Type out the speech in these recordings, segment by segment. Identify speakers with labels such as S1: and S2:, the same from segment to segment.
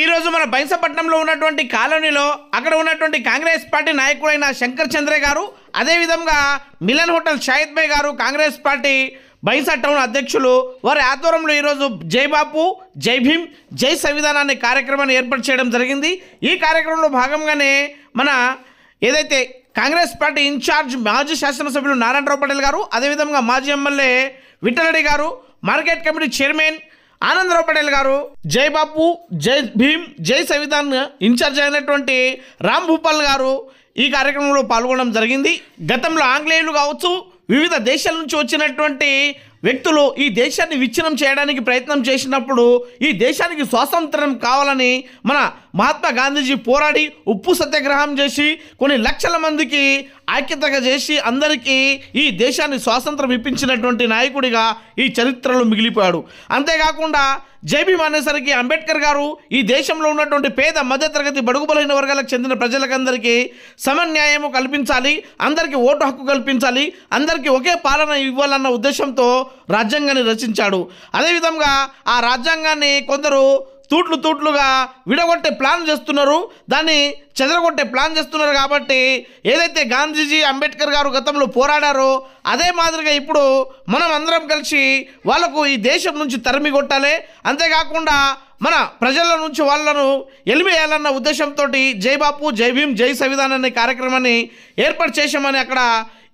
S1: ఈ రోజు మన బైంసపట్నంలో ఉన్నటువంటి కాలనీలో అక్కడ ఉన్నటువంటి కాంగ్రెస్ పార్టీ నాయకుడైన శంకర్ చంద్రే గారు, అదేవిధంగా మిలన్ హోటల్ షాహిద్ భాయ్ గారు, కాంగ్రెస్ పార్టీ బైంసా టౌన్ అధ్యక్షులు, వారి ఆధ్వర్యంలో ఈరోజు జై బాపు, జై భీమ్, జై సంవిధాన్ అనే కార్యక్రమాన్ని ఏర్పాటు చేయడం జరిగింది. ఈ కార్యక్రమంలో భాగంగానే మన ఏదైతే కాంగ్రెస్ పార్టీ ఇన్ఛార్జ్ మాజీ శాసనసభ్యులు నారాయణరావు పటేల్ గారు, అదేవిధంగా మాజీ ఎమ్మెల్యే విఠలరెడ్డి గారు, market committee chairman Anandarao Patel గారు, జై బాపు, జై భీమ్, జై సంవిధాన్ ఇన్ఛార్జ్ అయినటువంటి రామ్ భూపాల్ గారు ఈ కార్యక్రమంలో పాల్గొనడం జరిగింది. గతంలో ఆంగ్లేయులు కావచ్చు, వివిధ దేశాల నుంచి వచ్చినటువంటి వ్యక్తులు ఈ దేశాన్ని విచ్ఛిన్నం చేయడానికి ప్రయత్నం చేసినప్పుడు ఈ దేశానికి స్వాతంత్రం కావాలని మన మహాత్మా గాంధీజీ పోరాడి ఉప్పు సత్యాగ్రహం చేసి కొన్ని లక్షల మందికి ఐక్యతగా చేసి అందరికీ ఈ దేశాన్ని స్వాతంత్రం ఇప్పించినటువంటి నాయకుడిగా ఈ చరిత్రలో మిగిలిపోయాడు. అంతేకాకుండా జై భీమ్ అనేసరికి అంబేద్కర్ గారు ఈ దేశంలో ఉన్నటువంటి పేద మధ్యతరగతి బడుగు బలహీన వర్గాలకు చెందిన ప్రజలకందరికీ సమన్యాయము కల్పించాలి, అందరికీ ఓటు హక్కు కల్పించాలి, అందరికీ ఒకే పాలన ఇవ్వాలన్న ఉద్దేశంతో రాజ్యాంగాన్ని రచించాడు. అదేవిధంగా ఆ రాజ్యాంగాన్ని కొందరు తూట్లుగా విడగొట్టే ప్లాన్ చేస్తున్నారు, దాన్ని చెదరగొట్టే ప్లాన్ చేస్తున్నారు. కాబట్టి ఏదైతే గాంధీజీ, అంబేద్కర్ గారు గతంలో పోరాడారో అదే మాదిరిగా ఇప్పుడు మనం అందరం కలిసి వాళ్ళకు ఈ దేశం నుంచి తరిమి కొట్టాలి, అంతేకాకుండా మన ప్రజల నుంచి వాళ్ళను ఎలివేయాలన్న ఉద్దేశంతో జై బాపు, జై భీమ్, జై సంవిధాన్ అనే కార్యక్రమాన్ని ఏర్పాటు చేశామని అక్కడ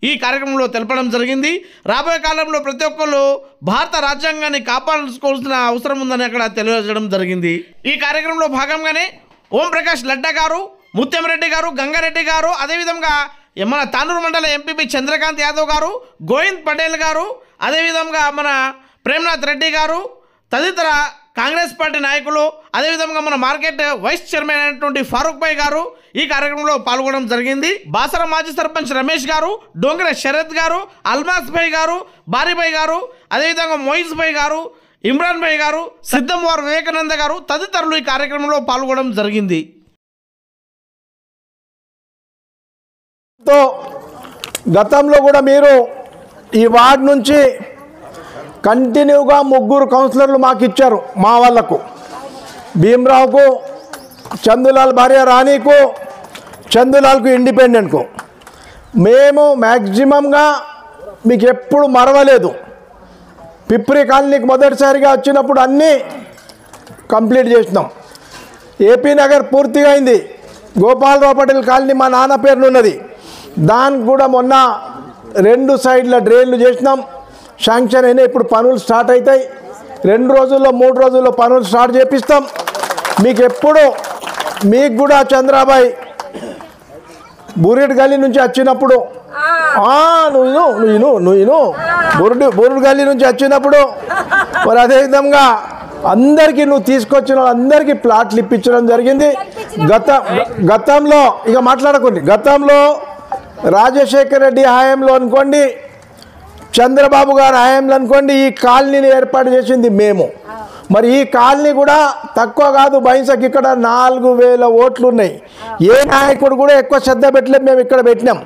S1: ఈ కార్యక్రమంలో తెలపడం జరిగింది. రాబోయే కాలంలో ప్రతి ఒక్కరు భారత రాజ్యాంగాన్ని కాపాడుకోవాల్సిన అవసరం ఉందని అక్కడ తెలియజేయడం జరిగింది. ఈ కార్యక్రమంలో భాగంగానే ఓం ప్రకాష్ లడ్డా గారు, ముత్యంరెడ్డి గారు, గంగారెడ్డి గారు, అదేవిధంగా మన తానూరు మండల ఎంపీపీ చంద్రకాంత్ యాదవ్ గారు, గోవింద్ పటేల్ గారు, అదేవిధంగా మన ప్రేమ్నాథ్ రెడ్డి గారు, తదితర కాంగ్రెస్ పార్టీ నాయకులు, అదేవిధంగా మన మార్కెట్ వైస్ చైర్మన్ అయినటువంటి ఫారూక్ భాయ్ గారు ఈ కార్యక్రమంలో పాల్గొనడం జరిగింది. బాసర మాజీ సర్పంచ్ రమేష్ గారు, డోంగర శరత్ గారు, అల్మాస్ భాయ్ గారు, బారీభాయ్ గారు, అదేవిధంగా మొయిజ్ భాయ్ గారు, ఇమ్రాన్ భాయ్ గారు, సిద్ధంవార్ వివేకానంద గారు తదితరులు ఈ కార్యక్రమంలో పాల్గొనడం జరిగింది.
S2: గతంలో కూడా మీరు ఈ వార్డు నుంచి కంటిన్యూగా 3 కౌన్సిలర్లు మాకు ఇచ్చారు. మా వాళ్లకు భీమరావుకు, చందులాల్ భార్య రాణికు, చందులాల్కు ఇండిపెండెంట్కు మేము మ్యాక్సిమంగా మీకు ఎప్పుడు మరవలేదు. పిప్రి కాలనీకి మొదటిసారిగా వచ్చినప్పుడు అన్నీ కంప్లీట్ చేసినాం. ఏపీ నగర్ పూర్తిగా అయింది. గోపాలరావు పటేల్ కాలనీ మా నాన్న పేరున ఉన్నది, దానికి కూడా మొన్న 2 సైడ్ల డ్రైన్లు చేసినాం, శాంక్షన్ అయినా. ఇప్పుడు పనులు స్టార్ట్ అవుతాయి. 2 రోజుల్లో 3 రోజుల్లో పనులు స్టార్ట్ చేపిస్తాం. మీకు ఎప్పుడు మీకు కూడా చంద్రాబాయ్ బూరెడ్ గల్లీ నుంచి వచ్చినప్పుడు బూరెడ్ గల్లీ నుంచి వచ్చినప్పుడు మరి అదేవిధంగా అందరికీ నువ్వు తీసుకొచ్చిన అందరికీ ప్లాట్లు ఇప్పించడం జరిగింది. గతంలో ఇక మాట్లాడకండి, గతంలో రాజశేఖర్ రెడ్డి హయాంలో అనుకోండి, చంద్రబాబు గారు హయాంలో అనుకోండి, ఈ కాలనీని ఏర్పాటు చేసింది మేము. మరి ఈ కాలనీ కూడా తక్కువ కాదు. బైంసకి ఇక్కడ 4000 ఓట్లు ఉన్నాయి. ఏ నాయకుడు కూడా ఎక్కువ శ్రద్ధ పెట్టలేదు, మేము ఇక్కడ పెట్టినాం.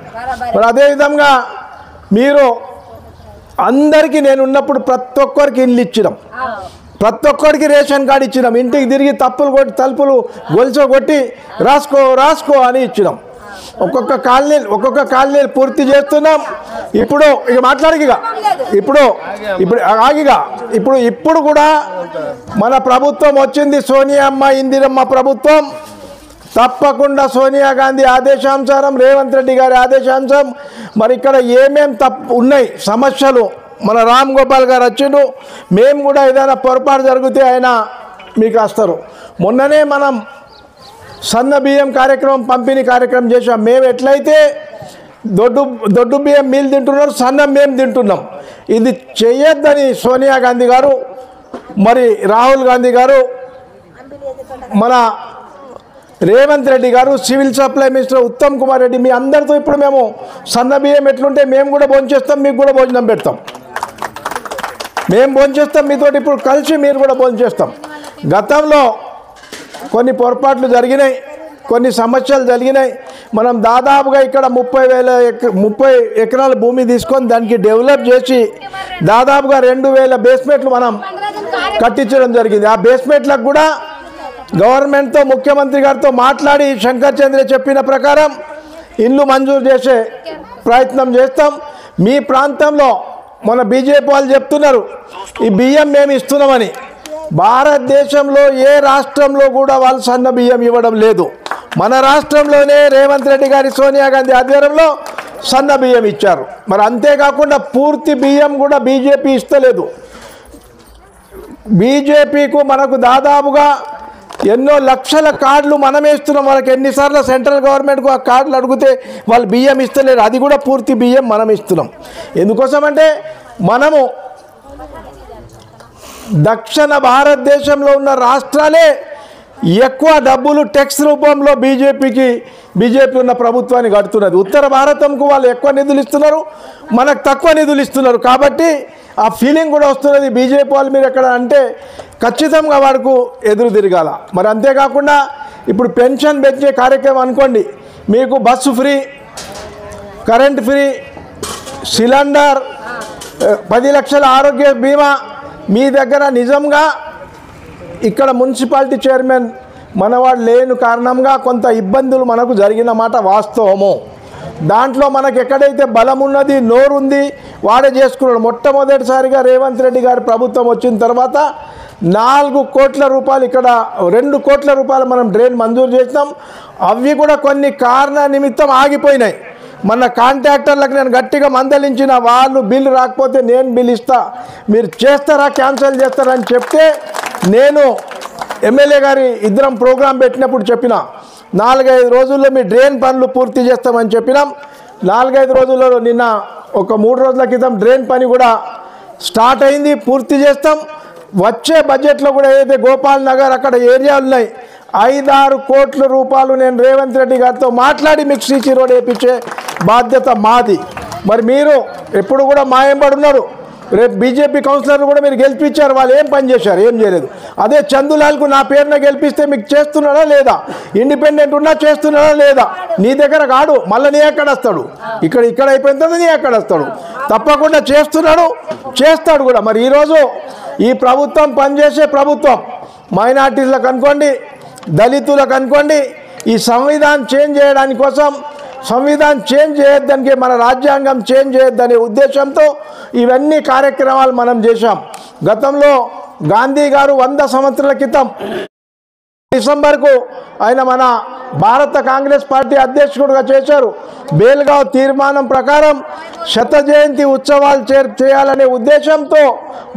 S2: మరి అదేవిధంగా మీరు అందరికీ నేను ఉన్నప్పుడు ప్రతి ఒక్కరికి ఇల్లు ఇచ్చినాం, ప్రతి ఒక్కరికి రేషన్ కార్డు ఇచ్చినాం. ఇంటికి తిరిగి తలుపులు గొలుసు కొట్టి రాసుకో అని ఇచ్చినాం. ఒక్కొక్క కాలనీ పూర్తి చేస్తున్నాం. ఇప్పుడు ఇక మాట్లాడిగా ఇప్పుడు కూడా మన ప్రభుత్వం వచ్చింది, సోనియా అమ్మ ఇందిరమ్మ ప్రభుత్వం. తప్పకుండా సోనియా గాంధీ ఆదేశానుసారం, రేవంత్ రెడ్డి గారి ఆదేశానుసారం మరి ఇక్కడ ఏమేం ఉన్నాయి సమస్యలు, మన రామ్ గోపాల్ గారు వచ్చిండు. మేము కూడా ఏదైనా పొరపాటు జరిగితే ఆయన మీకు వస్తారు. మొన్ననే మనం సన్న బియ్యం కార్యక్రమం, పంపిణీ కార్యక్రమం చేసాం. మేము ఎట్లయితే దొడ్డు బియ్యం మీలు తింటున్నారు, సన్నం మేము తింటున్నాం. ఇది చేయొద్దని సోనియా గాంధీ గారు, మరి రాహుల్ గాంధీ గారు, మన రేవంత్ రెడ్డి గారు, civil supply minister Uttam Kumar Reddy, మీ అందరితో ఇప్పుడు మేము సన్న బియ్యం ఎట్లుంటే మేము కూడా భోంచేస్తాం, మీకు కూడా భోజనం పెడతాం. మేము భోంచేస్తాం మీతో, ఇప్పుడు కలిసి మీరు కూడా భోంచేస్తాం. గతంలో కొన్ని పొరపాట్లు జరిగినాయి, కొన్ని సమస్యలు జరిగినాయి. మనం దాదాపుగా ఇక్కడ 30 ఎకరాల భూమి తీసుకొని దానికి డెవలప్ చేసి దాదాపుగా 2000 బేస్మెంట్లు మనం కట్టించడం జరిగింది. ఆ బేస్మెంట్లకు కూడా గవర్నమెంట్తో ముఖ్యమంత్రి గారితో మాట్లాడి శంకర్ చంద్ర చెప్పిన ప్రకారం ఇల్లు మంజూరు చేసే ప్రయత్నం చేస్తాం. మీ ప్రాంతంలో మన బీజేపీ వాళ్ళు చెప్తున్నారు ఈ బియ్యం మేము ఇస్తున్నామని. భారతదేశంలో ఏ రాష్ట్రంలో కూడా వాళ్ళు సన్న బియ్యం ఇవ్వడం లేదు. మన రాష్ట్రంలోనే రేవంత్ రెడ్డి గారి సోనియా గాంధీ ఆధ్వర్యంలో సన్న బియ్యం ఇచ్చారు. మరి అంతేకాకుండా పూర్తి బియ్యం కూడా బీజేపీ ఇస్తలేదు. బీజేపీకు మనకు దాదాపుగా ఎన్నో లక్షల కార్డులు మనమే ఇస్తున్నాం. మనకు ఎన్నిసార్లు సెంట్రల్ గవర్నమెంట్కు ఆ కార్డులు అడిగితే వాళ్ళు బియ్యం ఇస్తలేరు. అది కూడా పూర్తి బియ్యం మనం ఇస్తున్నాం. ఎందుకోసమంటే మనము దక్షిణ భారతదేశంలో ఉన్న రాష్ట్రాలే ఎక్కువ డబ్బులు ట్యాక్స్ రూపంలో బీజేపీ ఉన్న ప్రభుత్వాన్ని కడుతున్నది. ఉత్తర భారతంకు వాళ్ళు ఎక్కువ నిధులు ఇస్తున్నారు, మనకు తక్కువ నిధులు ఇస్తున్నారు. కాబట్టి ఆ ఫీలింగ్ కూడా వస్తున్నది బీజేపీ వాళ్ళు మీరు ఎక్కడ అంటే ఖచ్చితంగా వాడుకు ఎదురు తిరగాల. మరి అంతేకాకుండా ఇప్పుడు పెన్షన్ పెంచే కార్యక్రమం అనుకోండి, మీకు bus free, current free, cylinder, 10 లక్షల ఆరోగ్య బీమా మీ దగ్గర. నిజంగా ఇక్కడ మున్సిపాలిటీ చైర్మన్ మనవాడు లేని కారణంగా కొంత ఇబ్బందులు మనకు జరిగిన మాట వాస్తవము. దాంట్లో మనకు ఎక్కడైతే బలం ఉన్నది, నోరు ఉంది, వాడే చేసుకున్నాడు. మొట్టమొదటిసారిగా రేవంత్ రెడ్డి గారి ప్రభుత్వం వచ్చిన తర్వాత 4 కోట్ల రూపాయలు, ఇక్కడ 2 కోట్ల రూపాయలు మనం డ్రైన్ మంజూరు చేసినాం. అవి కూడా కొన్ని కారణ నిమిత్తం ఆగిపోయినాయి. మన కాంట్రాక్టర్లకు నేను గట్టిగా మందలించిన, వాళ్ళు బిల్లు రాకపోతే నేను బిల్ ఇస్తా, మీరు చేస్తారా క్యాన్సిల్ చేస్తారా అని చెప్తే నేను ఎమ్మెల్యే గారి ఇద్దరం ప్రోగ్రాం పెట్టినప్పుడు చెప్పిన 4-5 రోజుల్లో మీ డ్రైన్ పనులు పూర్తి చేస్తామని చెప్పినాం. 4-5 రోజుల్లో నిన్న ఒక 3 రోజుల క్రితం డ్రైన్ పని కూడా స్టార్ట్ అయింది, పూర్తి చేస్తాం. వచ్చే బడ్జెట్లో కూడా ఏదైతే గోపాల్ నగర్ అక్కడ ఏరియాలు ఉన్నాయి 5-6 కోట్ల రూపాయలు నేను రేవంత్ రెడ్డి గారితో మాట్లాడి మీకు సీసీ రోడ్ వేయించే బాధ్యత మాది. మరి మీరు ఎప్పుడు కూడా మాయంబడి ఉన్నారు. రేపు బీజేపీ కౌన్సిలర్లు కూడా మీరు గెలిపించారు, వాళ్ళు ఏం పని చేశారు? ఏం చేయలేదు. అదే చందులాల్కు నా పేరున గెలిపిస్తే మీకు చేస్తున్నాడా లేదా? ఇండిపెండెంట్ ఉన్నా చేస్తున్నాడా లేదా? నీ దగ్గర కాడు, మళ్ళీ నీ ఎక్కడ వస్తాడు? ఇక్కడ అయిపోయిన తర్వాత నీ ఎక్కడ వస్తాడు? తప్పకుండా చేస్తాడు కూడా. మరి ఈరోజు ఈ ప్రభుత్వం పనిచేసే ప్రభుత్వం, మైనార్టీలకు అనుకోండి, దళితులకు అనుకోండి, ఈ సంవిధానం చేంజ్ చేయడానికి కోసం, సంవిధానం చేంజ్ చేయొద్దానికి, మన రాజ్యాంగం చేంజ్ చేయొద్దనే ఉద్దేశంతో ఇవన్నీ కార్యక్రమాలు మనం చేశాం. గతంలో గాంధీ గారు 100 సంవత్సరాల క్రితం డిసెంబర్కు ఆయన మన భారత కాంగ్రెస్ పార్టీ అధ్యక్షుడిగా చేశారు. బేల్గావ్ తీర్మానం ప్రకారం 100 జయంతి ఉత్సవాలు చేయాలనే ఉద్దేశంతో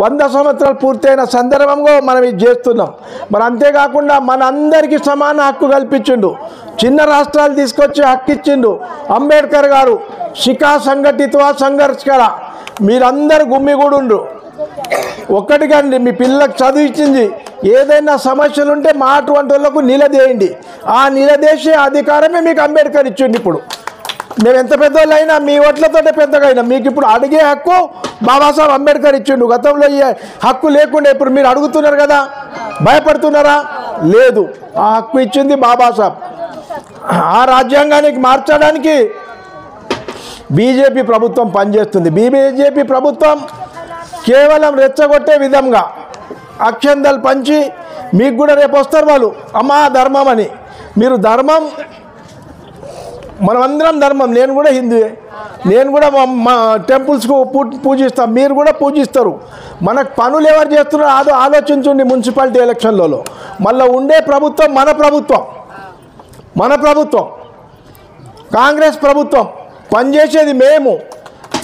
S2: 100 సంవత్సరాలు పూర్తయిన సందర్భంలో మనం ఇది చేస్తున్నాం. మరి అంతేకాకుండా మన అందరికీ సమాన హక్కు కల్పించిండు, చిన్న రాష్ట్రాలు తీసుకొచ్చి హక్కు ఇచ్చిండు అంబేద్కర్ గారు. శిఖా సంఘటిత్వ సంఘర్షకర, మీరందరూ గుమ్మిగూడుండ్రు. ఒక్కటిగా మీ పిల్లలకు చదువు ఇచ్చింది, ఏదైనా సమస్యలు ఉంటే మా అటువంటి వాళ్ళకు నిలదేయండి. ఆ నిలదేసే అధికారమే మీకు అంబేద్కర్ ఇచ్చిండు. ఇప్పుడు మేము ఎంత పెద్దవాళ్ళైనా మీ ఓట్లతోటే పెద్దగా అయినా మీకు ఇప్పుడు అడిగే హక్కు బాబాసాహెబ్ అంబేద్కర్ ఇచ్చిండు. గతంలో ఈ హక్కు లేకుండా ఇప్పుడు మీరు అడుగుతున్నారు కదా, భయపడుతున్నారా? లేదు, ఆ హక్కు ఇచ్చింది బాబాసాహెబ్. ఆ రాజ్యాంగానికి మార్చడానికి బీజేపీ ప్రభుత్వం పనిచేస్తుంది. బీజేపీ ప్రభుత్వం కేవలం రెచ్చగొట్టే విధంగా అక్షంతలు పంచి, మీకు కూడా రేపు వస్తారు వాళ్ళు అమ్మా ధర్మం అని. మీరు ధర్మం, మనమందరం ధర్మం. నేను కూడా హిందువే, నేను కూడా మా టెంపుల్స్కు పూజిస్తాం, మీరు కూడా పూజిస్తారు. మనకు పనులు ఎవరు చేస్తున్నారో అదో ఆలోచించండి. మున్సిపాలిటీ ఎలక్షన్లలో మళ్ళీ ఉండే ప్రభుత్వం మన ప్రభుత్వం కాంగ్రెస్ ప్రభుత్వం, పనిచేసేది మేము.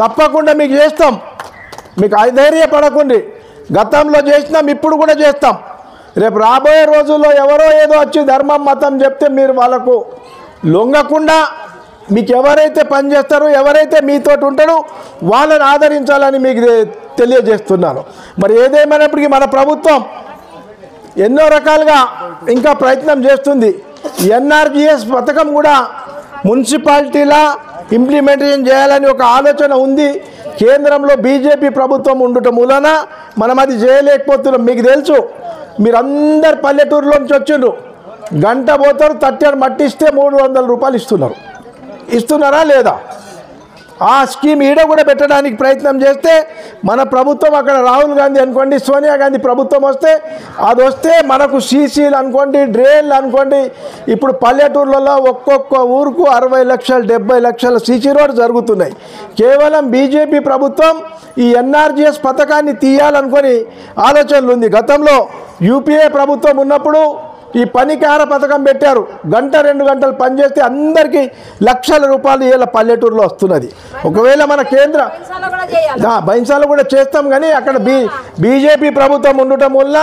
S2: తప్పకుండా మీకు చేస్తాం, మీకు అధైర్యపడకండి. గతంలో చేసినాం, ఇప్పుడు కూడా చేస్తాం. రేపు రాబోయే రోజుల్లో ఎవరో ఏదో వచ్చి ధర్మం మతం చెప్తే మీరు వాళ్ళకు లొంగకుండా, మీకు ఎవరైతే పనిచేస్తారో, ఎవరైతే మీతోటి ఉంటారో వాళ్ళని ఆదరించాలని మీకు తెలియజేస్తున్నాను. మరి ఏదేమైనప్పటికీ మన ప్రభుత్వం ఎన్నో రకాలుగా ఇంకా ప్రయత్నం చేస్తుంది. ఎన్ఆర్జీఎస్ పథకం కూడా మున్సిపాలిటీలా ఇంప్లిమెంటేషన్ చేయాలని ఒక ఆలోచన ఉంది. కేంద్రంలో బీజేపీ ప్రభుత్వం ఉండటం మూలన మనం అది చేయలేకపోతున్నాం. మీకు తెలుసు, మీరందరు పల్లెటూరులోంచి వచ్చిండ్రు, గంట పోతారు, తట్టెడు మట్టి ఇస్తే 300 రూపాయలు ఇస్తున్నారా లేదా? ఆ స్కీమ్ ఈడ కూడా పెట్టడానికి ప్రయత్నం చేస్తే మన ప్రభుత్వం అక్కడ రాహుల్ గాంధీ అనుకోండి, సోనియా గాంధీ ప్రభుత్వం వస్తే అది వస్తే మనకు సీసీలు అనుకోండి, డ్రైన్లు అనుకోండి, ఇప్పుడు పల్లెటూర్లలో ఒక్కొక్క ఊరుకు 60 లక్షలు 70 లక్షల సీసీ రోడ్ జరుగుతున్నాయి. కేవలం బీజేపీ ప్రభుత్వం ఈ ఎన్ఆర్జీఎస్ పథకాన్ని తీయాలనుకొని ఆలోచనలు ఉంది. గతంలో యూపీఏ ప్రభుత్వం ఉన్నప్పుడు ఈ పనికార పథకం పెట్టారు. గంట 2 గంటలు పనిచేస్తే అందరికీ లక్షల రూపాయలు ఇలా పల్లెటూరులో వస్తున్నది. ఒకవేళ మన కేంద్ర బైన్సాలు కూడా చేస్తాం, కానీ అక్కడ బీజేపీ ప్రభుత్వం ఉండటం వల్ల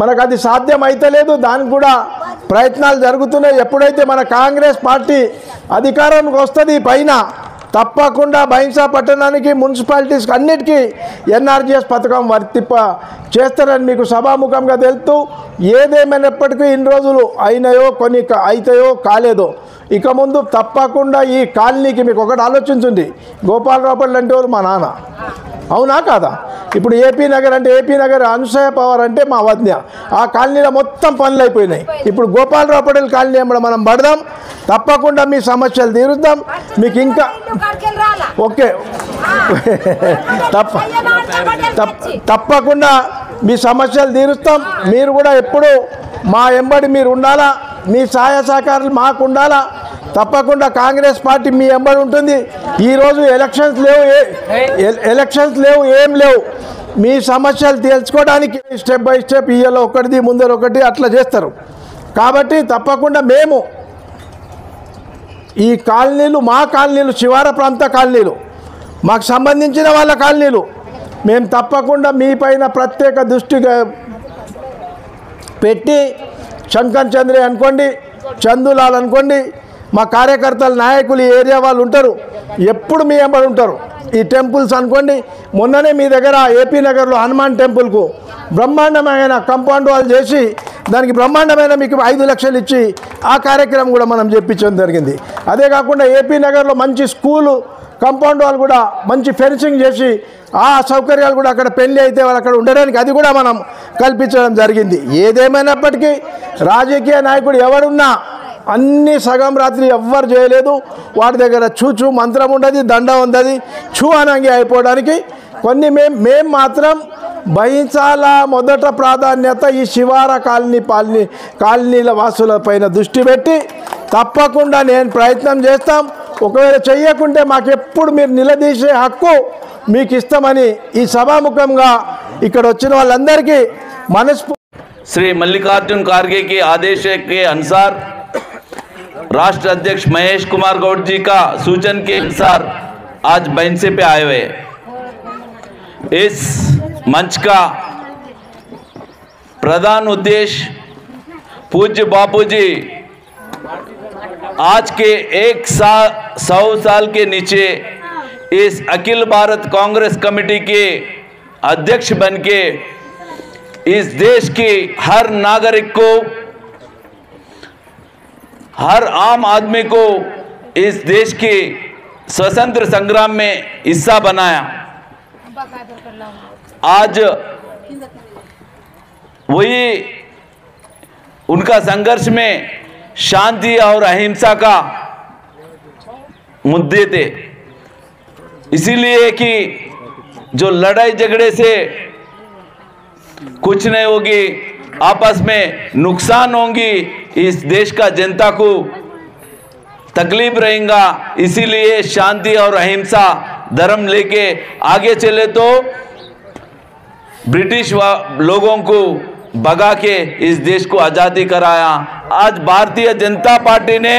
S2: మనకు అది సాధ్యం అయితలేదు. దానికి కూడా ప్రయత్నాలు జరుగుతున్నాయి. ఎప్పుడైతే మన కాంగ్రెస్ పార్టీ అధికారానికి వస్తుంది పైన, తప్పకుండా బైన్సా పట్టణానికి మున్సిపాలిటీస్కి అన్నిటికీ ఎన్ఆర్జీఎస్ పథకం వర్తింప చేస్తారని మీకు సభాముఖంగా తెలుపుతూ, ఏదేమైనప్పటికీ ఇన్ని రోజులు అయినాయో కొన్ని అవుతాయో కాలేదో, ఇక ముందు తప్పకుండా ఈ కాలనీకి మీకు ఒకటి ఆలోచించండి. గోపాలరావుపల్లి అంటే వాళ్ళు మా నాన్న, అవునా కాదా? ఇప్పుడు ఏపీ నగర్ అంటే ఏపీ నగర్ అనసూయ పవర్ అంటే మా వదిన. ఆ కాలనీలో మొత్తం పనులు అయిపోయినాయి. ఇప్పుడు గోపాలరావుపల్లి కాలనీ మనం పడదాం, తప్పకుండా మీ సమస్యలు తీరుద్దాం. మీకు ఇంకా ఓకే తప్పకుండా మీ సమస్యలు తీరుస్తాం. మీరు కూడా ఎప్పుడు మా ఎంబడి మీరు ఉండాలా, మీ సహాయ సహకారాలు మాకు ఉండాలా. తప్పకుండా కాంగ్రెస్ పార్టీ మీ ఎంబడి ఉంటుంది. ఈరోజు ఎలక్షన్స్ లేవు, ఏం లేవు. మీ సమస్యలు తెలుసుకోవడానికి స్టెప్ బై స్టెప్ ఇయ్యలో ఒకటిది ముందర ఒకటి అట్లా చేస్తారు. కాబట్టి తప్పకుండా మేము ఈ కాలనీలు మా కాలనీలు, శివార ప్రాంత కాలనీలు, మాకు సంబంధించిన వాళ్ళ కాలనీలు, మేము తప్పకుండా మీ పైన ప్రత్యేక దృష్టిగా పెట్టి శంకర్ చంద్రే అనుకోండి, చందులాల్ అనుకోండి, మా కార్యకర్తలు నాయకులు ఈ ఏరియా వాళ్ళు ఉంటారు, ఎప్పుడు మీ ఎంబడి ఉంటారు. ఈ టెంపుల్స్ అనుకోండి, మొన్ననే మీ దగ్గర ఏపీ నగర్లో హనుమాన్ టెంపుల్కు బ్రహ్మాండమైన కాంపౌండ్ వాల్ చేసి దానికి బ్రహ్మాండమైన మీకు 5 లక్షలు ఇచ్చి ఆ కార్యక్రమం కూడా మనం చేయించడం జరిగింది. అదే కాకుండా ఏపీ నగర్లో మంచి స్కూలు కాంపౌండ్ వాల్ కూడా మంచి ఫెన్సింగ్ చేసి ఆ సౌకర్యాలు కూడా అక్కడ పెళ్లి అయితే వాళ్ళు అక్కడ ఉండడానికి అది కూడా మనం కల్పించడం జరిగింది. ఏదేమైనప్పటికీ రాజకీయ నాయకుడు ఎవరున్నా అన్నీ సగం రాత్రి ఎవ్వరు చేయలేదు. వాడి దగ్గర చూచు మంత్రం ఉండదు, దండ ఉండదు, చూ అనంగి అయిపోవడానికి. కొన్ని మేము మాత్రం బైన్సాల మొదట ప్రాధాన్యత ఈ శివార కాలనీల వాసుల పైన దృష్టి పెట్టి తప్పకుండా నేను ప్రయత్నం చేస్తాం. ఒకవేళ చెయ్యకుంటే మాకెప్పుడు మీరు నిలదీసే హక్కు మీకు ఇస్తామని ఈ సభాముఖంగా ఇక్కడ వచ్చిన వాళ్ళందరికీ
S3: श्री मल्लिकार्जुन खड़गे के आदेश के अनुसार राष्ट्र अध्यक्ष महेश कुमार गौड़ जी का सूचन के अनुसार आज बैंसे पे आए हुए। इस मंच का प्रधान उद्देश्य पूज्य बापू जी आज के 100 साल के नीचे इस अखिल भारत कांग्रेस कमेटी के अध्यक्ष बन के इस देश के हर नागरिक को, हर आम आदमी को इस देश के स्वतंत्र संग्राम में हिस्सा बनाया। आज वही उनका संघर्ष में शांति और अहिंसा का मुद्दे थे। इसीलिए कि जो लड़ाई झगड़े से कुछ नहीं होगी, आपस में नुकसान होंगी, इस देश का जनता को तकलीफ रहेगा। इसीलिए शांति और अहिंसा धर्म लेके आगे चले तो ब्रिटिश लोगों को भगा के इस देश को आज़ादी कराया। आज भारतीय जनता पार्टी ने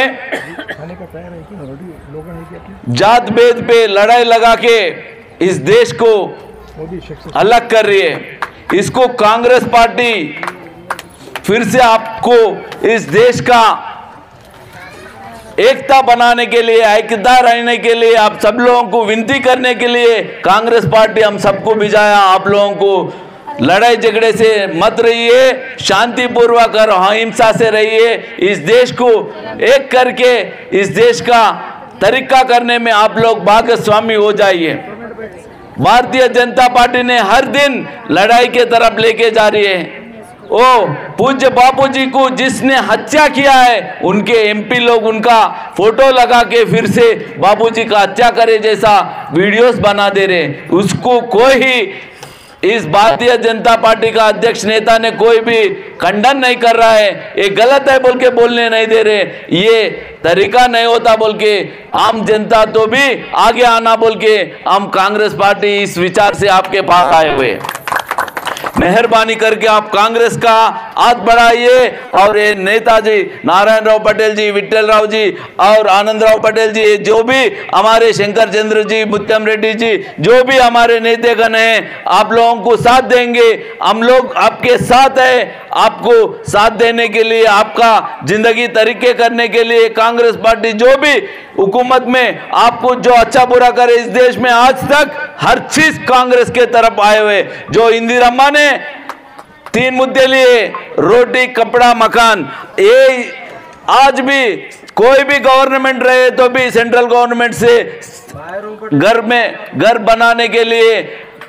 S3: जात भेद पे लड़ाई लगा के इस देश को अलग कर रही है। इसको कांग्रेस पार्टी फिर से आपको इस देश का एकता बनाने के लिए, ऐक्यता रहने के लिए आप सब लोगों को विनती करने के लिए कांग्रेस पार्टी हम सबको भिजाया। आप लोगों को लड़ाई झगड़े से मत रहिए, शांतिपूर्वक और अहिंसा से रहिए। इस देश को एक करके इस देश का तरीका करने में आप लोग भागस्वामी हो जाइए। भारतीय जनता पार्टी ने हर दिन लड़ाई के तरफ लेके जा रही है। ओ पूज्य बापू जी को जिसने हत्या किया है, उनके एमपी लोग उनका फोटो लगा के फिर से बापू जी का हत्या करे जैसा वीडियोस बना दे रहे। उसको कोई इस भारतीय जनता पार्टी का अध्यक्ष नेता ने कोई भी खंडन नहीं कर रहा है। ये गलत है बोल के बोलने नहीं दे रहे। ये तरीका नहीं होता बोल के आम जनता तो भी आगे आना बोल के हम कांग्रेस पार्टी इस विचार से आपके पास आए हुए। मेहरबानी करके आप कांग्रेस का हाथ बढ़ाइए और ये नेताजी नारायण राव पटेल जी, विट्ठल राव जी और आनंद राव पटेल जी, जो भी हमारे शंकर चंद्र जी, मुत्यम रेड्डी जी, जो भी हमारे नेतागण हैं, आप लोगों को साथ देंगे। हम लोग आपके साथ है। आपको साथ देने के लिए, आपका जिंदगी तरीके करने के लिए कांग्रेस पार्टी जो भी हुकूमत में आपको जो अच्छा बुरा करे, इस देश में आज तक हर चीज कांग्रेस के तरफ आए हुए। जो इंदिरा ने 3 मुद्दे लिए, रोटी, कपड़ा, मकान, ये आज भी कोई भी गवर्नमेंट रहे तो भी सेंट्रल गवर्नमेंट से घर बनाने के लिए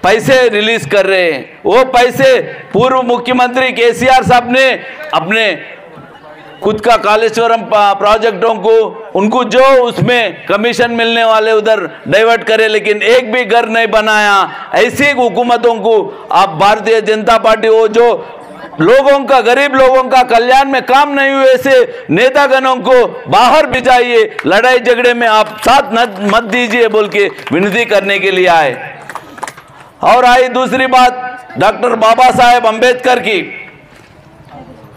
S3: पैसे रिलीज कर रहे हैं। वो पैसे पूर्व मुख्यमंत्री केसीआर साहब ने अपने खुद का कालेश्वरम प्रोजेक्टों को, उनको जो उसमें कमीशन मिलने वाले उधर डाइवर्ट करे, लेकिन एक भी घर नहीं बनाया। ऐसी हुकूमतों को आप भारतीय जनता पार्टी, वो जो लोगों का, गरीब लोगों का कल्याण में काम नहीं हुए, ऐसे नेतागणों को बाहर भिजाइए। लड़ाई झगड़े में आप साथ मत दीजिए बोल के विनती करने के लिए आए। और आई दूसरी बात डॉक्टर बाबा साहेब अंबेडकर की।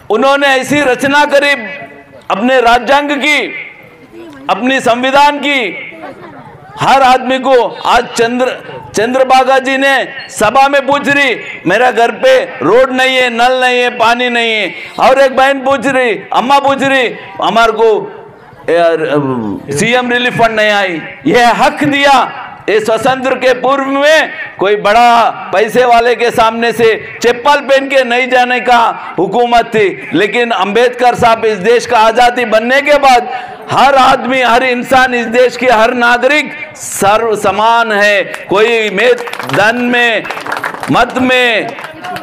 S3: उन्होंने ऐसी रचना करी अपने राज्यांग की, अपनी संविधान की, हर आदमी को। आज चंद्रभागा जी ने सभा में पूछ रही, मेरा घर पे रोड नहीं है, नल नहीं है, पानी नहीं है। और एक बहन पूछ रही, अम्मा पूछ रही, हमारे को सीएम रिलीफ फंड नहीं आई। यह हक दिया। ये स्वतंत्र के पूर्व में कोई बड़ा पैसे वाले के सामने से चप्पल पहन के नहीं जाने का हुकूमत थी, लेकिन अंबेडकर साहब इस देश का आजादी बनने के बाद हर आदमी, हर इंसान, इस देश के हर नागरिक सर्व समान है। कोई में, धन में, मत में,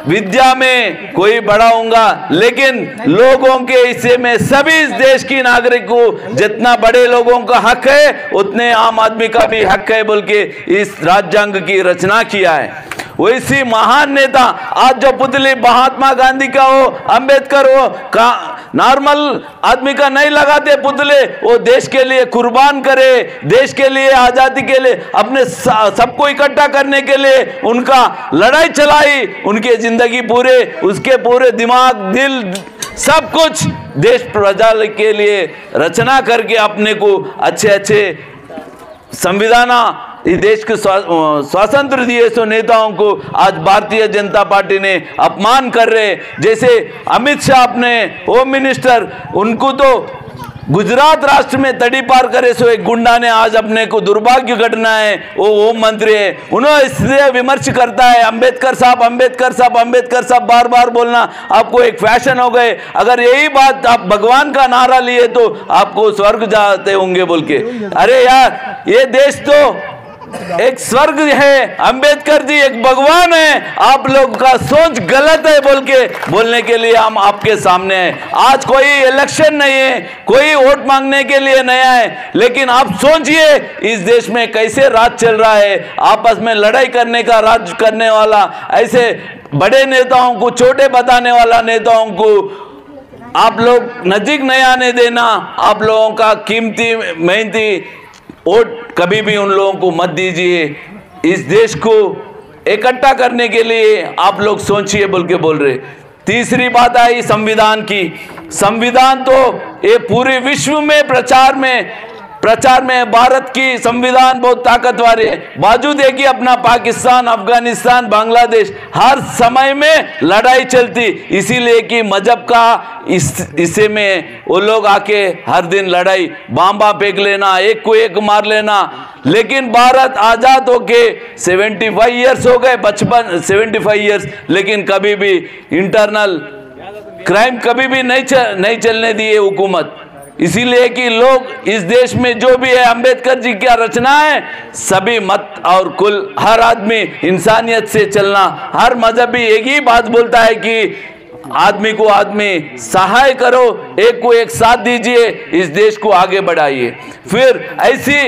S3: विद्या में कोई बड़ा होगा, लेकिन लोगों के हिस्से में सभी इस देश की नागरिक को जितना बड़े लोगों का हक है, उतने आम आदमी का भी हक है बोल के इस राज्यांग की रचना किया है। वैसी महान नेता आज जो पुतली महात्मा गांधी का हो, अंबेडकर हो, नॉर्मल आदमी का नहीं लगाते पुतले। वो देश के लिए कुर्बान करे, देश के लिए, आजादी के लिए, अपने सबको इकट्ठा करने के लिए उनका लड़ाई चलाई। उनके जिंदगी पूरे, उसके पूरे दिमाग, दिल, सब कुछ देश प्रजा के लिए रचना करके अपने को अच्छे संविधान इस देश के स्वतंत्र दिए सो नेताओं को आज भारतीय जनता पार्टी ने अपमान कर रहे। जैसे अमित शाह अपने होम मिनिस्टर, उनको तो गुजरात राष्ट्र में तड़ी पार करे सो एक गुंडा ने आज अपने को दुर्भाग्य घटना है, वो होम मंत्री है, उन्होंने इसलिए विमर्श करता है अंबेडकर साहब, अंबेडकर साहब, अंबेडकर साहब बार बार बोलना आपको एक फैशन हो गए। अगर यही बात आप भगवान का नारा लिए तो आपको स्वर्ग जाते होंगे बोल के। अरे यार, ये देश तो एक स्वर्ग है, अंबेडकर जी एक भगवान है। आप लोग का सोच गलत है बोल के बोलने के लिए हम आपके सामने हैं। आज कोई इलेक्शन नहीं है, कोई वोट मांगने के लिए नया है, लेकिन आप सोचिए इस देश में कैसे राज चल रहा है। आपस में लड़ाई करने का राज करने वाला, ऐसे बड़े नेताओं को छोटे बताने वाला नेताओं को आप लोग नजदीक नहीं आने देना। आप लोगों का कीमती मेहनती वोट कभी भी उन लोगों को मत दीजिए। इस देश को इकट्ठा करने के लिए आप लोग सोचिए बोल के बोल रहे। तीसरी बात आई संविधान की। संविधान तो ये पूरे विश्व में प्रचार में भारत की संविधान बहुत ताकतवर है। बाजू देखिए अपना पाकिस्तान, अफगानिस्तान, बांग्लादेश, हर समय में लड़ाई चलती, इसीलिए कि मजहब का हिस्से में वो लोग आके हर दिन लड़ाई, बम फेंक लेना, एक को एक मार लेना। लेकिन भारत आजाद होके 75 ईयर्स हो गए, 75 ईयर्स, लेकिन कभी भी इंटरनल क्राइम कभी भी नहीं चलने दिए हुकूमत। इसीलिए कि लोग इस देश में जो भी है, अंबेडकर जी क्या रचना है, सभी मत और कुल, हर आदमी इंसानियत से चलना। हर मजहबी एक ही बात बोलता है कि आदमी को आदमी सहाय करो, एक को एक साथ दीजिए, इस देश को आगे बढ़ाइए। फिर ऐसी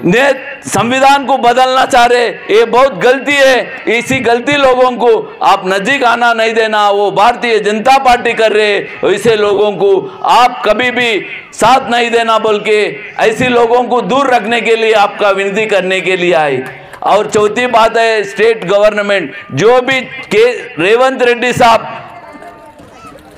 S3: ने संविधान को बदलना चाह रहे, ये बहुत गलती है। इसी गलती लोगों को आप नजदीक आना नहीं देना, वो भारतीय जनता पार्टी कर रहे, ऐसे लोगों को आप कभी भी साथ नहीं देना बोल के ऐसे लोगों को दूर रखने के लिए आपका विनती करने के लिए आए। और चौथी बात है, स्टेट गवर्नमेंट जो भी रेवंत रेड्डी साहब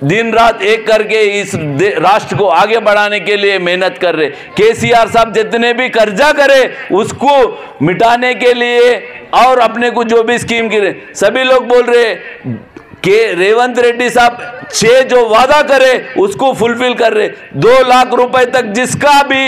S3: दिन रात एक करके इस राष्ट्र को आगे बढ़ाने के लिए मेहनत कर रहे। केसीआर साहब जितने भी कर्जा करे उसको मिटाने के लिए और अपने को जो भी स्कीम की सभी लोग बोल रहे कि रेवंत रेड्डी साहब 6 जो वादा करे उसको फुलफिल कर रहे। 2 लाख रुपए तक जिसका भी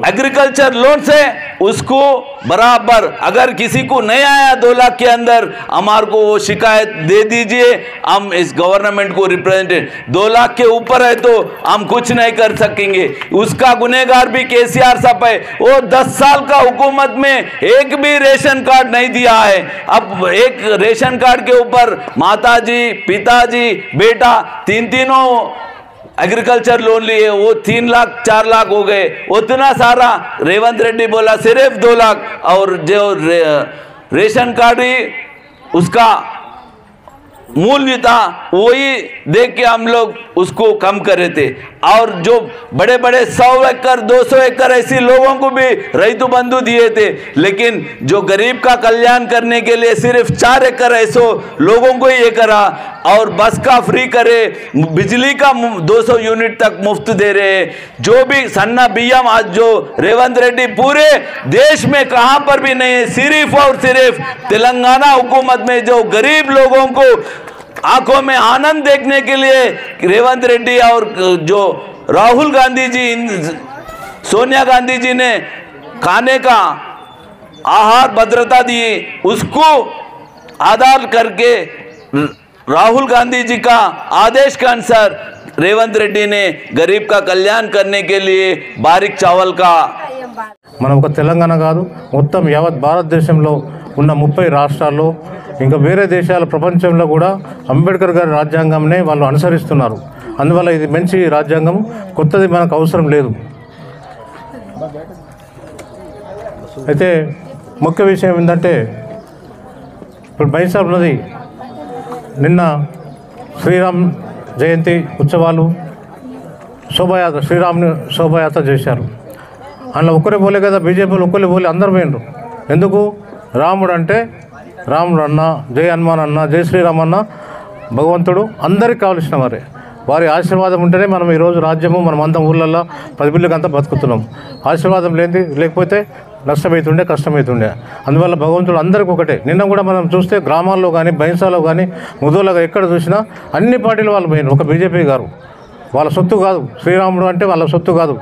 S3: एग्रीकल्चर लोन से उसको बराबर, अगर किसी को नहीं आया 2 लाख के अंदर, हमारे को वो शिकायत दे दीजिए, हम इस गवर्नमेंट को रिप्रेजेंट। 2 लाख के ऊपर है तो हम कुछ नहीं कर सकेंगे। उसका गुनहगार भी केसीआर साहब है। वो 10 साल का हुकूमत में एक भी रेशन कार्ड नहीं दिया है। अब एक रेशन कार्ड के ऊपर माताजी, पिताजी, बेटा तीनों एग्रीकल्चर लोन लिए, वो 3 लाख 4 लाख हो गए। उतना सारा रेवंत रेड्डी बोला सिर्फ 2 लाख, और जो रेशन कार्ड ही उसका मूल्य था वही देख के हम लोग उसको कम करे थे। और जो बड़े बड़े 100 एकड़ 200 एकड़ ऐसे लोगों को भी रैतु बंधु दिए थे, लेकिन जो गरीब का कल्याण करने के लिए सिर्फ 4 एकड़ ऐसे लोगों को ये करा। और बस का फ्री करे, बिजली का 200 यूनिट तक मुफ्त दे रहे। जो भी सन्ना बियम आज जो रेवंत रेड्डी पूरे देश में कहां पर भी नहीं है, सिर्फ और सिर्फ तेलंगाना हुकूमत में जो गरीब लोगों को आंखों में आनंद देखने के लिए रेवंत रेड्डी और जो राहुल गांधी जी, सोनिया गांधी जी ने खाने का आहार भद्रता दी, उसको आधार करके राहुल गांधी जी का आदेश के अनुसार रेवंत रेड्डी ने गरीब का कल्याण करने के लिए बारीक चावल का
S4: మనం ఒక తెలంగాణ కాదు మొత్తం యావత్ భారతదేశంలో ఉన్న 30 రాష్ట్రాల్లో ఇంకా వేరే దేశాల ప్రపంచంలో కూడా అంబేద్కర్ గారి రాజ్యాంగంనే వాళ్ళు అనుసరిస్తున్నారు. అందువల్ల ఇది మంచి రాజ్యాంగం, కొత్తది మనకు అవసరం లేదు. అయితే ముఖ్య విషయం ఏంటంటే ఇప్పుడు బైసాబ్ ఉన్నది, నిన్న శ్రీరామ్ జయంతి ఉత్సవాలు శోభాయాత్ర, శ్రీరాముని శోభాయాత్ర చేశారు. అందులో ఒక్కరే పోలే కదా, బీజేపీలో ఒక్కరే పోలే, అందరూ పోయినరు. ఎందుకు? రాముడు అంటే రాముడు అన్న, జై హనుమాన్ అన్న, జై శ్రీరామ్ అన్న, భగవంతుడు అందరికి కావలసిన వారే. వారి ఆశీర్వాదం ఉంటేనే మనం ఈరోజు రాజ్యము మనం అంతా ఊళ్ళల్లో 10 బిల్లుకి అంతా బతుకుతున్నాం. ఆశీర్వాదం లేకపోతే నష్టమవుతుండే, కష్టమవుతుండే. అందువల్ల భగవంతుడు అందరికీ ఒకటే. నిన్న కూడా మనం చూస్తే గ్రామాల్లో కానీ బైన్సాలో కానీ ముదోలో ఎక్కడ చూసినా అన్ని పార్టీలు వాళ్ళు పోయినారు. ఒక బీజేపీ గారు వాళ్ళ సొత్తు కాదు, శ్రీరాముడు అంటే వాళ్ళ సొత్తు కాదు,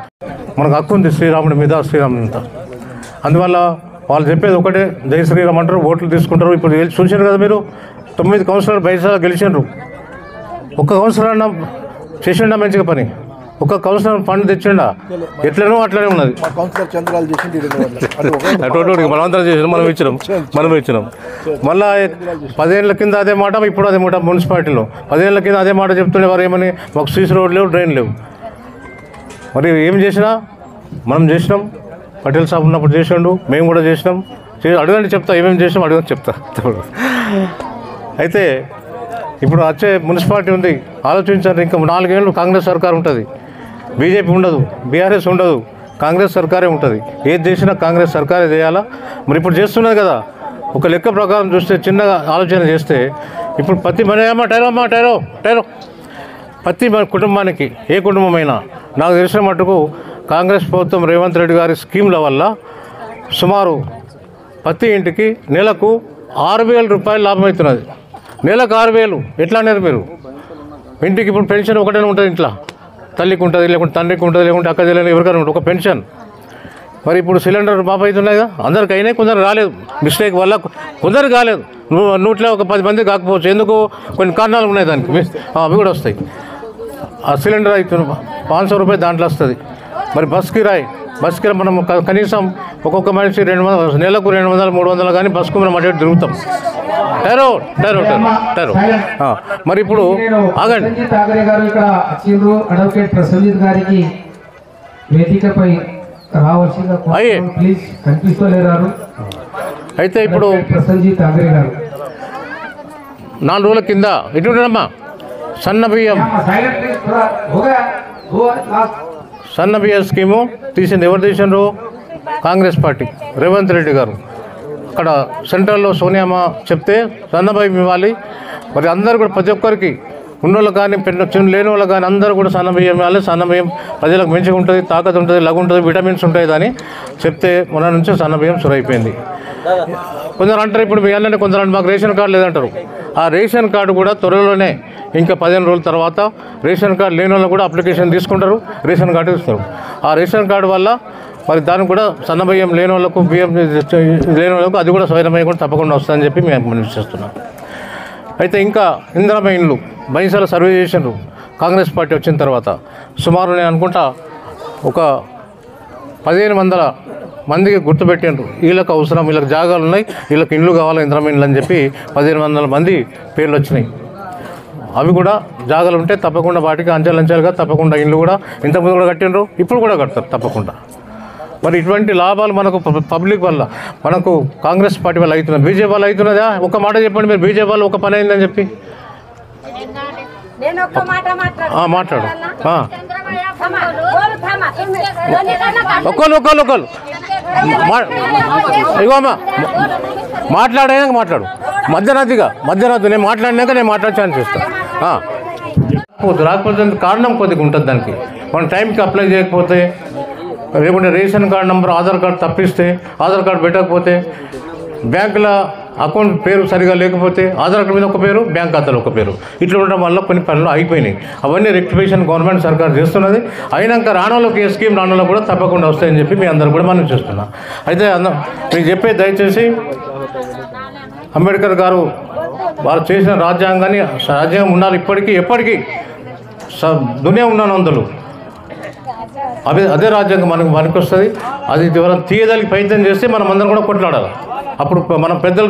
S4: మనకు హక్కు ఉంది శ్రీరాముడి మీద, శ్రీరాముడి మీద. అందువల్ల వాళ్ళు చెప్పేది ఒకటే, జై శ్రీరామ్ అంటారు, ఓట్లు తీసుకుంటారు. ఇప్పుడు చూసారు కదా మీరు, 9 కౌన్సిలర్ బైన్సాలో గెలిచిండ్రు. ఒక్క కౌన్సిలర్ అన్న చేసిండా మంచిగా పని? ఒక్క కౌన్సిలర్ ఫండ్ తెచ్చిండా? ఎట్లనో అట్లనే ఉన్నది. అటువంటి మనమంతా చేసినాం, మనం ఇచ్చినాం. మళ్ళా 10 ఏళ్ళ కింద అదే మాట, ఇప్పుడు అదే మాట. మున్సిపాలిటీలో 10 ఏళ్ళ కింద అదే మాట చెప్తుండే వారు, ఏమని మాకు సీసీ రోడ్ లేవు, డ్రైన్ లేవు. మరి ఏం చేసినా మనం చేసినాం. పటేల్ సాబ్ ఉన్నప్పుడు చేసిండు, మేము కూడా చేసినాం. అడగండి చెప్తా, ఏమేమి చేసినాం అడగండి చెప్తా. అయితే ఇప్పుడు వచ్చే మున్సిపాలిటీ ఉంది, ఆలోచించండి. ఇంకా 4 ఏళ్ళు కాంగ్రెస్ సర్కార్ ఉంటుంది, బీజేపీ ఉండదు, బీఆర్ఎస్ ఉండదు, కాంగ్రెస్ సర్కారే ఉంటుంది. ఏది చేసినా కాంగ్రెస్ సర్కారే చేయాలా. మరి ఇప్పుడు చేస్తున్నది కదా. ఒక లెక్క ప్రకారం చూస్తే, చిన్నగా ఆలోచన చేస్తే, ఇప్పుడు ప్రతి ప్రతి కుటుంబానికి, ఏ కుటుంబమైనా నాకు తెలిసిన మటుకు కాంగ్రెస్ ప్రభుత్వం రేవంత్ రెడ్డి గారి స్కీమ్ల వల్ల సుమారు ప్రతి ఇంటికి నెలకు 6,000 రూపాయలు లాభం అవుతున్నది. నెలకు 6,000 ఎట్లా అన్నారు మీరు? ఇంటికి ఇప్పుడు పెన్షన్ ఒకటే ఉంటుంది, ఇంట్లో తల్లికి ఉంటుంది, లేకుంటే తండ్రికి ఉంటుంది, లేకుంటే అక్క చెల్లెలు ఎవరికైనా ఉంటుంది ఒక పెన్షన్. మరి ఇప్పుడు సిలిండర్ మాపు అవుతున్నాయి కదా, అందరికి అయినాయి, కొందరు రాలేదు, మిస్టేక్ వల్ల కొందరు కాలేదు. 100లో ఒక 10 మంది కాకపోవచ్చు. ఎందుకు? కొన్ని కారణాలు ఉన్నాయి దానికి, అవి కూడా వస్తాయి. ఆ సిలిండర్ అవుతుంది 500 రూపాయలు దాంట్లో వస్తుంది. మరి బస్ కిరాయి బస్కి మనం కనీసం ఒక్కొక్క మనిషి 200 నెలకు 200 300 కానీ బస్కు మనం అటు తిరుగుతాం. టైరో మరి ఇప్పుడు ఆగండి.
S5: అడ్వకేట్ ప్రసంజిత్ గారికి వేదికపై రావాల్సిందిగా ప్లీజ్ కనిపిస్తలేరు.
S4: అయితే ఇప్పుడు
S5: ప్రసంజిత్ ఆగ్రే గారు
S4: 4 రోజుల కింద ఇటుండమ్మా సన్న బియ్యం స్కీము తీసింది. ఎవరు తీసిండ్రు? కాంగ్రెస్ పార్టీ, రేవంత్ రెడ్డి గారు. అక్కడ సెంట్రల్లో సోనియామ్మ చెప్తే సన్నబియ్యం ఇవ్వాలి, మరి అందరూ కూడా ప్రతి ఒక్కరికి ఉన్నోళ్ళు కానీ లేని వాళ్ళు కానీ అందరూ కూడా సన్నబియ్యం ఇవ్వాలి. సన్నబియ్యం ప్రజలకు మంచిగా ఉంటుంది, తాకత్ ఉంటుంది, లఘు ఉంటుంది, విటమిన్స్ ఉంటాయి అని చెప్తే మన నుంచి సన్నబియ్యం సురైపోయింది. కొందరు అంటారు ఇప్పుడు మీ అన్నీ కొందరు మాకు రేషన్ కార్డు లేదంటారు. ఆ రేషన్ కార్డు కూడా త్వరలోనే ఇంకా 15 రోజుల తర్వాత రేషన్ కార్డు లేని వాళ్ళు కూడా అప్లికేషన్ తీసుకుంటారు, రేషన్ కార్డు ఇస్తారు. ఆ రేషన్ కార్డు వల్ల మరి దానికి కూడా సన్నబియ్యం లేని వాళ్ళకు, బియ్యం లేని వాళ్ళకు అది కూడా స్వైరమయ్య కూడా తప్పకుండా వస్తుందని చెప్పి మేము మనవిస్తున్నాం. అయితే ఇంకా ఇందిరమ్మ ఇండ్లు బైసాల సర్వే చేసినారు కాంగ్రెస్ పార్టీ వచ్చిన తర్వాత. సుమారు నేను అనుకుంటా ఒక 1500 మందికి గుర్తుపెట్టినారు. వీళ్ళకి అవసరం, వీళ్ళకి జాగాలు ఉన్నాయి, వీళ్ళకి ఇండ్లు కావాలి ఇందిరమ్మ ఇండ్లు అని చెప్పి 1500 మంది పేర్లు వచ్చినాయి. అవి కూడా జాగాలు ఉంటే తప్పకుండా వాటికి అంచెలంచెలుగా తప్పకుండా ఇండ్లు కూడా ఇంతకుముందు కూడా కట్టినరు, ఇప్పుడు కూడా కడతారు తప్పకుండా. మరి ఇటువంటి లాభాలు మనకు పబ్లిక్ వల్ల, మనకు కాంగ్రెస్ పార్టీ వల్ల అవుతున్నది. బీజేపీ వాళ్ళు అవుతున్నదా? ఒక మాట చెప్పండి మీరు, బీజేపీ వాళ్ళు ఒక పని అయిందని చెప్పి మాట్లాడు. ఒకళ్ళు ఇగో అమ్మా మాట్లాడాక మాట్లాడు, మధ్యరాత్రి నేను మాట్లాడినాక నేను మాట్లాడాలని చేస్తాను. రాకపోతే కారణం కొద్దిగా ఉంటుంది దానికి. మనం టైంకి అప్లై చేయకపోతే, లేకుంటే ration card number Aadhaar card తప్పిస్తే, ఆధార్ కార్డు పెట్టకపోతే, బ్యాంకుల అకౌంట్ పేరు సరిగా లేకపోతే ఆధార్ కార్డు మీద ఒక పేరు, బ్యాంక్ ఖాతాలో ఒక పేరు, ఇట్లా ఉండడం వల్ల కొన్ని పనులు అయిపోయినాయి. అవన్నీ రెక్టిఫికేషన్ గవర్నమెంట్ సర్కార్ చేస్తున్నది. అయినాక రాణోళ్ళకి ఏ స్కీమ్ రాణోళ్ళకి కూడా తప్పకుండా వస్తాయని చెప్పి మీ అందరూ కూడా మనం చేస్తున్నాం. అయితే మీకు చెప్పే దయచేసి అంబేద్కర్ గారు వాళ్ళు చేసిన రాజ్యాంగం ఉండాలి ఇప్పటికీ ఎప్పటికీ. దునియా ఉన్నాను అందులో అదే రాజ్యాంగం మనకు వస్తుంది. అది ఎవరైనా తీయదానికి ప్రయత్నం చేస్తే మనం అందరం కూడా కొట్లాడాలి. అప్పుడు మన పెద్దలు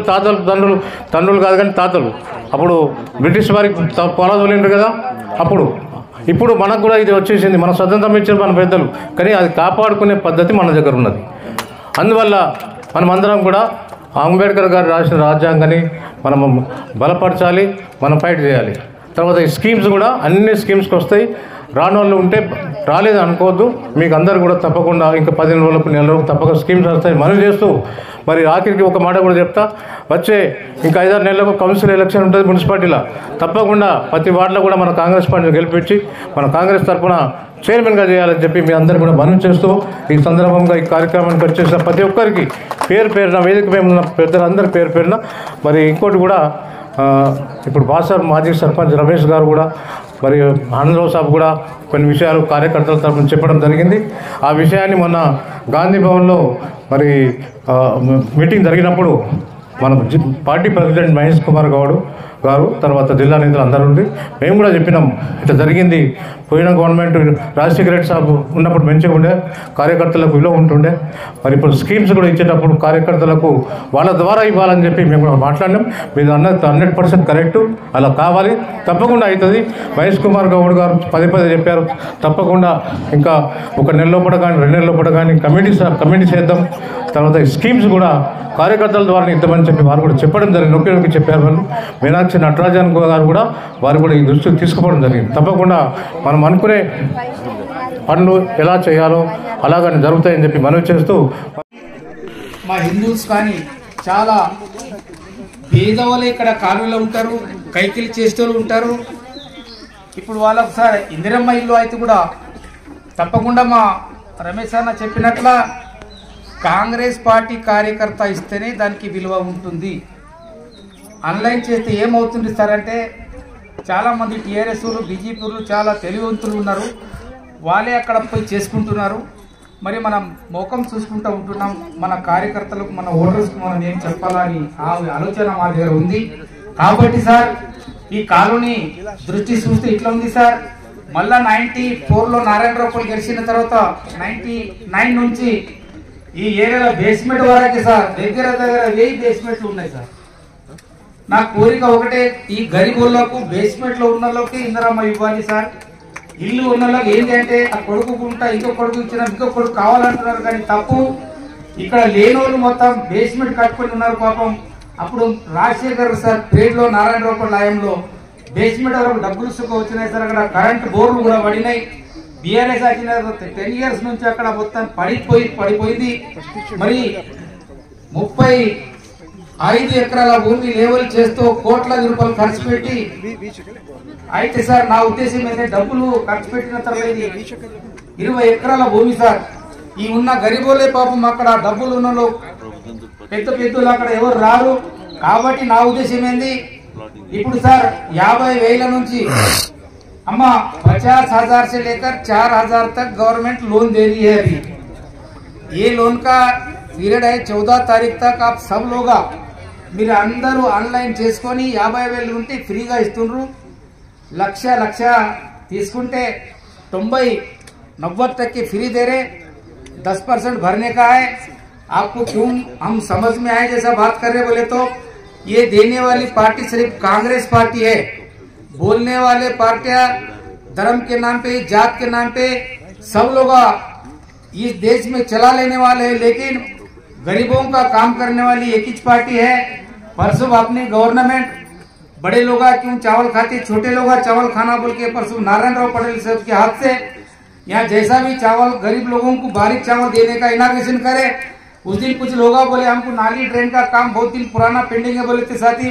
S4: తండ్రులు కాదు కానీ తాతలు అప్పుడు బ్రిటిష్ వారికి పొలాదోలేండ్రు కదా. ఇప్పుడు మనకు కూడా ఇది వచ్చేసింది, మన స్వతంత్రం ఇచ్చారు మన పెద్దలు, కానీ అది కాపాడుకునే పద్ధతి మన దగ్గర ఉన్నది. అందువల్ల మనం అందరం కూడా అంబేద్కర్ గారు రాసిన రాజ్యాంగాన్ని మనం బలపరచాలి, మనం ఫైట్ చేయాలి. తర్వాత ఈ స్కీమ్స్ కూడా అన్ని స్కీమ్స్కి వస్తాయి. రానోళ్ళు ఉంటే రాలేదు అనుకోవద్దు, మీకు అందరు కూడా తప్పకుండా ఇంకా 15 రోజులకు నెల రోజులకు తప్పక స్కీమ్స్ వస్తాయి మనం చేస్తూ. మరి ఆఖరికి ఒక మాట కూడా చెప్తా, వచ్చే ఇంకా 5-6 నెలలకు కౌన్సిల్ ఎలక్షన్ ఉంటుంది మున్సిపాలిటీలో. తప్పకుండా ప్రతి వార్డులో కూడా మన కాంగ్రెస్ పార్టీని గెలిపించి మన కాంగ్రెస్ తరఫున చైర్మన్గా చేయాలని చెప్పి మీ అందరూ కూడా మనం చేస్తూ, ఈ సందర్భంగా ఈ కార్యక్రమానికి వచ్చేసిన ప్రతి ఒక్కరికి పేరున వేదిక మేము ఉన్న పెద్దలందరి పేరున. మరి ఇంకోటి కూడా ఇప్పుడు బాసర్ మాజీ సర్పంచ్ రమేష్ గారు కూడా, మరి ఆనందరావు సాబ్ కూడా కొన్ని విషయాలు కార్యకర్తల తరఫున చెప్పడం జరిగింది. ఆ విషయాన్ని మొన్న గాంధీ భవన్లో మరి మీటింగ్ జరిగినప్పుడు మన పార్టీ ప్రెసిడెంట్ మహేష్ కుమార్ గౌడ్ గారు, తర్వాత జిల్లా నేతలు అందరూ ఉండి మేము కూడా చెప్పినాం, ఇట్లా జరిగింది. పోయిన గవర్నమెంట్ రాజశేఖర రెడ్డి సాబ్ ఉన్నప్పుడు మంచిగా ఉండే, కార్యకర్తలకు విలువ ఉంటుండే. మరి ఇప్పుడు స్కీమ్స్ కూడా ఇచ్చేటప్పుడు కార్యకర్తలకు వాళ్ళ ద్వారా ఇవ్వాలని చెప్పి మేము కూడా మాట్లాడినాం. మీరు 100% కరెక్టు, అలా కావాలి, తప్పకుండా అవుతుంది. మహేష్ కుమార్ గౌడ్ గారు పదే చెప్పారు, తప్పకుండా ఇంకా 1 నెల లోపల కానీ 2 నెలల లోపల కానీ కమిటీ చేద్దాం. తర్వాత ఈ స్కీమ్స్ కూడా కార్యకర్తల ద్వారా ఇద్దామని చెప్పి వారు కూడా చెప్పడం జరిగింది, నొక్కి చెప్పారు. వాళ్ళు మీనాక్షి నటరాజన్ గారు కూడా వారు కూడా ఈ దృష్టికి తీసుకుపోవడం జరిగింది. తప్పకుండా మనం అనుకునే పనులు ఎలా చేయాలో అలాగని జరుగుతాయని చెప్పి మనవి చేస్తూ,
S5: మా హిందూస్ కానీ చాలా పేదవాళ్ళు ఇక్కడ కాలువలో ఉంటారు, కైకిలి చేసేవాళ్ళు ఉంటారు. ఇప్పుడు వాళ్ళకు ఒకసారి ఇందిరమ్మ ఇల్లు అయితే కూడా తప్పకుండా మా రమేష్ అన్న చెప్పినట్ల కాంగ్రెస్ పార్టీ కార్యకర్త ఇస్తేనే దానికి విలువ ఉంటుంది. ఆన్లైన్ చేస్తే ఏమవుతుంది సార్ అంటే, చాలామంది టీఆర్ఎస్లు బీజేపీలు చాలా తెలివివంతులు ఉన్నారు, వాళ్ళే అక్కడ పోయి చేసుకుంటున్నారు. మరి మనం మోకం చూసుకుంటూ ఉంటున్నాం. మన కార్యకర్తలకు, మన ఓటర్స్కి మనం ఏం చెప్పాలని ఆ ఆలోచన మా దగ్గర ఉంది. కాబట్టి సార్ ఈ కాలనీ దృష్టి చూస్తే ఇట్లా ఉంది సార్. మళ్ళా 94లో నారాయణరావు గెలిచిన తర్వాత 99 నుంచి ఈ ఏరియాలో బేస్మెంట్ వరకు సార్ దగ్గర 1000 బేస్మెంట్లు ఉన్నాయి సార్. నా కోరిక ఒకటే, ఈ గరీబులకు బేస్మెంట్ లో ఉన్న వాళ్ళకి ఇందిరమ్మ ఇవ్వాలి సార్. ఇల్లు ఉన్న వాళ్ళకి ఏంటి అంటే ఆ కొడుకుంటా ఇంకో కొడుకు ఇచ్చిన ఇంకో కొడుకు కావాలంటున్నారు, కానీ తప్పు. ఇక్కడ లేని వాళ్ళు మొత్తం బేస్మెంట్ కట్టుకొని ఉన్నారు పాపం. అప్పుడు రాజశేఖర్ సార్ ట్రేడ్ లో నారాయణరావు లాయంలో బేస్మెంట్ వరకు డబ్బులు సుఖ వచ్చినాయి సార్. అక్కడ కరెంట్ బోర్లు కూడా పడినాయి. బీఆర్ఎస్ వచ్చిన 10 years నుంచి అక్కడ మొత్తం పడిపోయింది. మరి 35 ఎకరాల భూమి లేవల్ చేస్తూ కోట్లాది రూపాయలు ఖర్చు పెట్టి అయితే సార్ నా ఉద్దేశం ఏంటంటే డబ్బులు ఖర్చు పెట్టిన తర్వాత 20 ఎకరాల భూమి సార్. ఈ ఉన్న గరీబోలే పాపం అక్కడ డబ్బులు ఉన్న పెద్దలు అక్కడ ఎవరు రారు. కాబట్టి నా ఉద్దేశం ఏంది, ఇప్పుడు సార్ 50,000 నుంచి अम्मा 50,000 से लेकर 4,000 तक गवर्नमेंट लोन दे रही है अभी. ये लोन का पीरियड है 14 तारीख तक. आप सब लोग మీరు అందరూ ఆన్లైన్ చేసుకొని 50,000 ఉంటే ఫ్రీగా ఇస్తుండ్రు. లక్ష తీసుకుంటే 90 तक के फ्री दे रहे. 10% भरने का है. आपको क्यों हम समझ में आए जैसा बात कर रहे बोले तो ये देने वाली पार्टी सिर्फ कांग्रेस पार्टी है. बोलने वाले पार्टियां धर्म के नाम पे जात के नाम पे सब लोग इस देश में चला लेने वाले हैं, लेकिन गरीबों का काम करने वाली एक ही पार्टी है. परसों अपनी गवर्नमेंट बड़े लोग क्यों चावल खाते, छोटे लोग चावल खाना बोल के परसों नारायणराव पटेल साहब के हाथ से यहाँ जैसा भी चावल गरीब लोगों को बारीक चावल देने का इनाग्रेशन करे. उस दिन कुछ लोग बोले हमको नाली ड्रेन का काम बहुत दिन पुराना पेंडिंग है बोले थे साथी.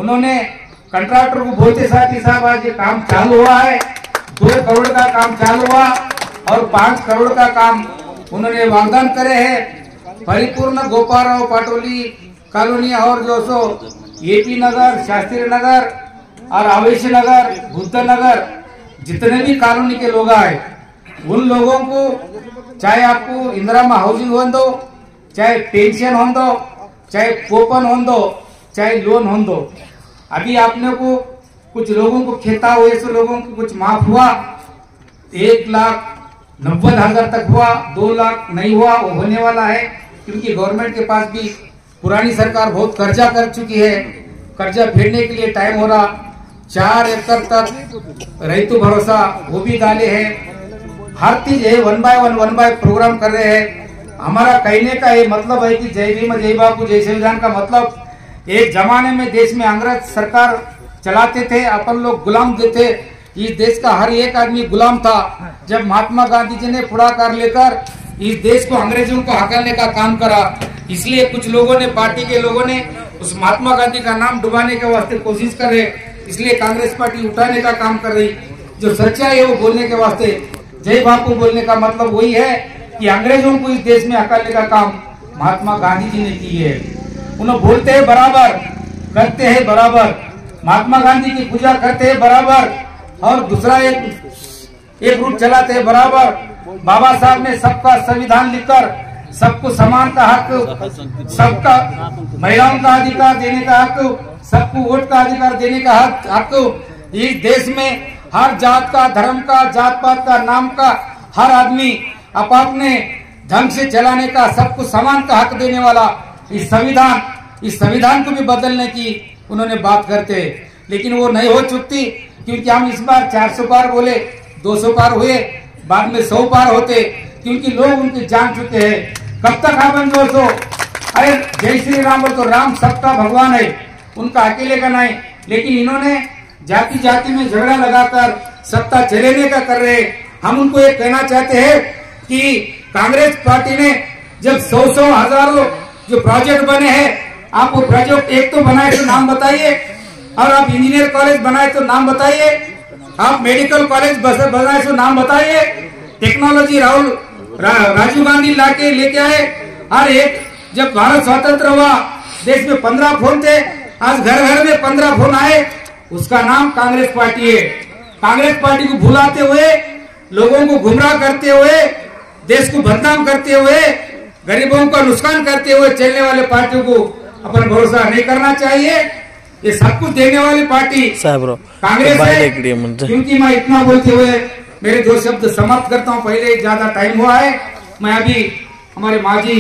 S5: उन्होंने कंट्रैक्टर को बोलते साथी साहब आज ये काम चालू हुआ है. 2 करोड़ का काम चालू हुआ और 5 करोड़ का काम उन्होंने वाग्दान करे हैं. परिपूर्ण गोपालराव पाटोली कॉलोनी और जो सो एपी नगर, शास्त्री नगर और आवेश नगर, बुद्ध नगर जितने भी कॉलोनी के लोग आए उन लोगों को चाहे आपको इंदिरा हाउसिंग हो दो, चाहे पेंशन हो दो, चाहे कूपन हो दो, चाहे लोन हो दो. अभी आपने को कुछ लोगों को खेता हुए सो लोगों को कुछ माफ हुआ. 1,90,000 तक हुआ. 2 लाख नहीं हुआ. वो होने वाला है क्योंकि गवर्नमेंट के पास भी पुरानी सरकार बहुत कर्जा कर चुकी है. कर्जा फेरने के लिए टाइम हो रहा. 4 एकड़ तक रैतु भरोसा वो भी डाले हैं. हर चीज है 1 by 1 प्रोग्राम कर रहे हैं. हमारा कहने का ये मतलब है कि जय भीम जय बापू जय संविधान का मतलब एक जमाने में देश में अंग्रेज सरकार चलाते थे, अपन लोग गुलाम थे. इस देश का हर एक आदमी गुलाम था. जब महात्मा गांधी जी ने पुढ़ाकार लेकर इस देश को अंग्रेजों को हटाने का काम करा, इसलिए कुछ लोगों ने पार्टी के लोगों ने उस महात्मा गांधी का नाम डुबाने के वास्ते कोशिश कर रहे. इसलिए कांग्रेस पार्टी उठाने का काम कर रही. जो सच्चाई है वो बोलने के वास्ते जय बापू बोलने का मतलब वही है कि अंग्रेजों को इस देश में हटाने का काम महात्मा गांधी जी ने की है. उन्हें बोलते हैं बराबर, करते हैं बराबर. महात्मा गांधी की पूजा करते हैं बराबर और दूसरा एक रूट चलाते हैं बराबर. बाबा साहब ने सबका संविधान लिखकर सबको समान का हक, सबका महिलाओं का अधिकार देने का हक, सबको वोट का अधिकार देने का हक इस देश में हर जात का, धर्म का, जात पात का, नाम का हर आदमी अपने ढंग से चलाने का, सबको समान का हक देने वाला इस संविधान को भी बदलने की उन्होंने बात करते हैं. लेकिन वो नहीं हो चुकती क्योंकि हम इस बार 400 पार बोले, 200 पार हुए, बाद में 100 पार होते क्योंकि लोग उनके जान चुके हैं. कब तक हम दोस्तों अरे जय श्री राम बोल तो राम सबका भगवान है, उनका अकेले का नहीं. लेकिन इन्होंने जाति जाति में झगड़ा लगाकर सत्ता चलेने का कर रहे. हम उनको ये कहना चाहते हैं कि कांग्रेस पार्टी ने जब 100 हजारों जो प्रोजेक्ट बने हैं, आप वो प्रोजेक्ट एक तो बनाए तो नाम बताइए, और आप इंजीनियर कॉलेज बनाए तो नाम बताइए, आप मेडिकल कॉलेज बनाए तो नाम बताइए, टेक्नोलॉजी राजीव गांधी लाके लेके आए. और एक जब भारत स्वतंत्र हुआ देश में 15 फोन थे, आज घर घर में 15 फोन आए. उसका नाम कांग्रेस पार्टी है. कांग्रेस पार्टी को भुलाते हुए, लोगों को गुमराह करते हुए, देश को बदनाम करते हुए, गरीबों का नुकसान करते हुए चलने वाले पार्टियों को अपन भरोसा नहीं करना चाहिए. ये सब कुछ देने वाली पार्टी कांग्रेस है। क्योंकि मैं इतना बोलते हुए मेरे दो शब्द समाप्त करता हूँ, पहले ज्यादा टाइम हुआ है। मैं अभी हमारे माजी